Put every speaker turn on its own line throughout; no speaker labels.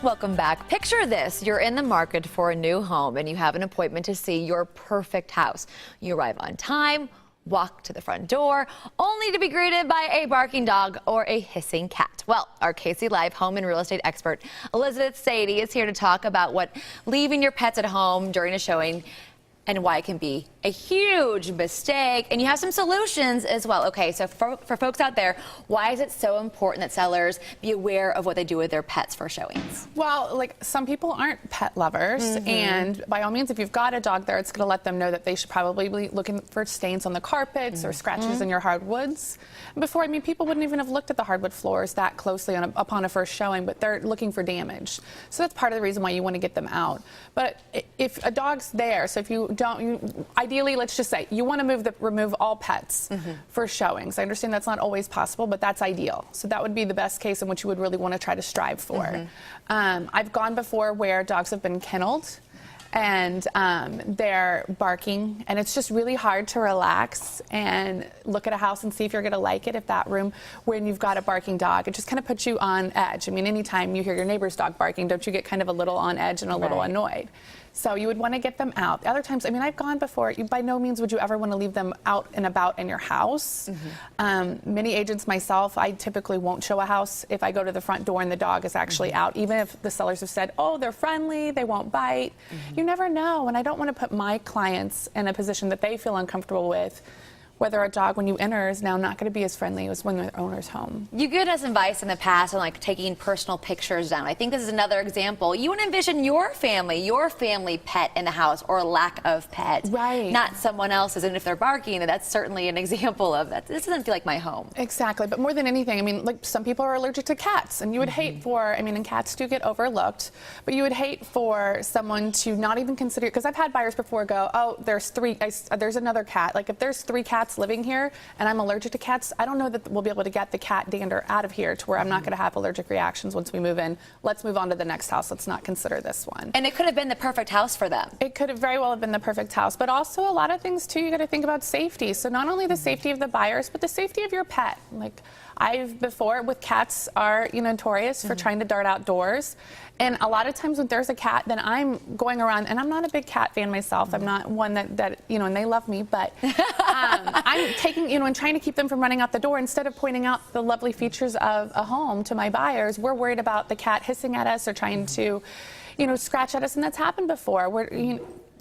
Welcome back. Picture this. You're in the market for a new home and you have an appointment to see your perfect house. You arrive on time, walk to the front door, only to be greeted by a barking dog or a hissing cat. Well, our KC Live home and real estate expert, Elizabeth Sadie, is here to talk about what leaving your pets at home during a showing and why it can be a huge mistake. And you have some solutions as well. Okay, so for folks out there, why is it so important that sellers be aware of what they do with their pets for showings?
Well, like, some people aren't pet lovers, and by all means, if you've got a dog there, it's going to let them know that they should probably be looking for stains on the carpets or scratches in your hardwoods. Before, I mean, people wouldn't even have looked at the hardwood floors that closely upon a first showing, but they're looking for damage. So that's part of the reason why you want to get them out. But if a dog's there, so if you don't, ideally, let's just say you want to remove all pets for showings. I understand that's not always possible, but that's ideal. So that would be the best case in which you would really want to try to strive for. I've gone before where dogs have been kenneled and they're barking, and it's just really hard to relax and look at a house and see if you're going to like it. If that room, when you've got a barking dog, it just kind of puts you on edge. I mean, anytime you hear your neighbor's dog barking, don't you get kind of a little on edge and a little annoyed? So you would want to get them out. Other times, I mean, I've gone before, by no means would you ever want to leave them out and about in your house. Many agents, myself, I typically won't show a house if I go to the front door and the dog is actually out, even if the sellers have said, oh, they're friendly, they won't bite. You never know, and I don't want to put my clients in a position that they feel uncomfortable with, whether a dog, when you enter, is now not going to be as friendly as when the owner's home.
You gave us advice in the past on like taking personal pictures down. I think this is another example. You want to envision your family pet in the house, or lack of pet. Right. Not someone else's. And if they're barking, that's certainly an example of that. This doesn't feel like my home.
Exactly. But more than anything, I mean, like, some people are allergic to cats, and you would hate for, I mean, and cats do get overlooked, but you would hate for someone to not even consider, because I've had buyers before go, oh, there's another cat. Like, if there's 3 cats living here and I'm allergic to cats, I don't know that we'll be able to get the cat dander out of here to where I'm not going to have allergic reactions once we move in. Let's move on to the next house. Let's not consider this one.
And it could have been the perfect house for them.
It could have very well have been the perfect house, but also a lot of things too, you got to think about safety. So not only the safety of the buyers, but the safety of your pet. Like, I've before with cats are notorious for trying to dart outdoors. And a lot of times when there's a cat, then I'm going around, and I'm not a big cat fan myself. I'm not one that and they love me, but I'm taking, and trying to keep them from running out the door. Instead of pointing out the lovely features of a home to my buyers, we're worried about the cat hissing at us or trying to, scratch at us, and that's happened before.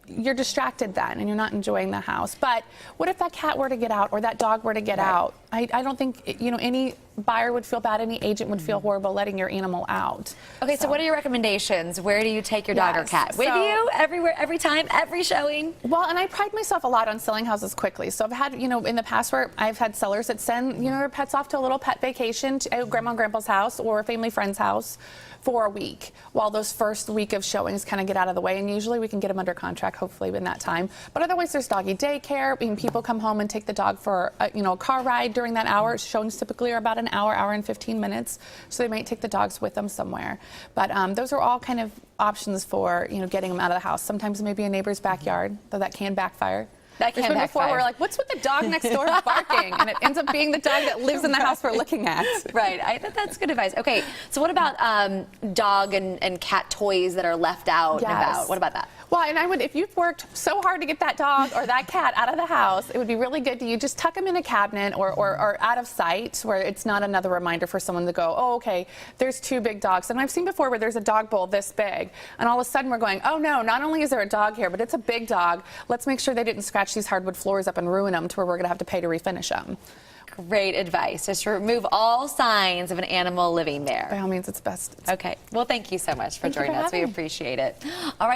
You're distracted then, and you're not enjoying the house. But what if that cat were to get out, or that dog were to get out? I don't think any buyer would feel bad, any agent would feel horrible letting your animal out.
Okay, so what are your recommendations? Where do you take your dog or cat? With you? Everywhere, every time, every showing?
Well, and I pride myself a lot on selling houses quickly. So I've had, in the past where I've had sellers that send, their pets off to a little pet vacation to grandma and grandpa's house or a family friend's house for a week, while those first week of showings kind of get out of the way, and usually we can get them under contract hopefully in that time. But otherwise, there's doggy daycare. People come home and take the dog for a car ride during that hour. Showings typically are about an hour and 15 minutes, so they might take the dogs with them somewhere. But those are all kind of options for getting them out of the house. Sometimes maybe a neighbor's backyard, though that can backfire.
That can backfire.
Before we're like, what's with the dog next door barking? And it ends up being the dog that lives in the house we're looking at.
Right. I think that's good advice. Okay, so what about dog and cat toys that are left out and about? What about that?
Well, and if you've worked so hard to get that dog or that cat out of the house, it would be really good to just tuck them in a cabinet or out of sight, where it's not another reminder for someone to go, oh, okay, there's 2 big dogs. And I've seen before where there's a dog bowl this big, and all of a sudden we're going, oh no, not only is there a dog here, but it's a big dog. Let's make sure they didn't scratch these hardwood floors up and ruin them to where we're going to have to pay to refinish them.
Great advice. Just remove all signs of an animal living there.
By all means, it's best.
Okay. Well, thank you so much for joining us. We appreciate it. All right.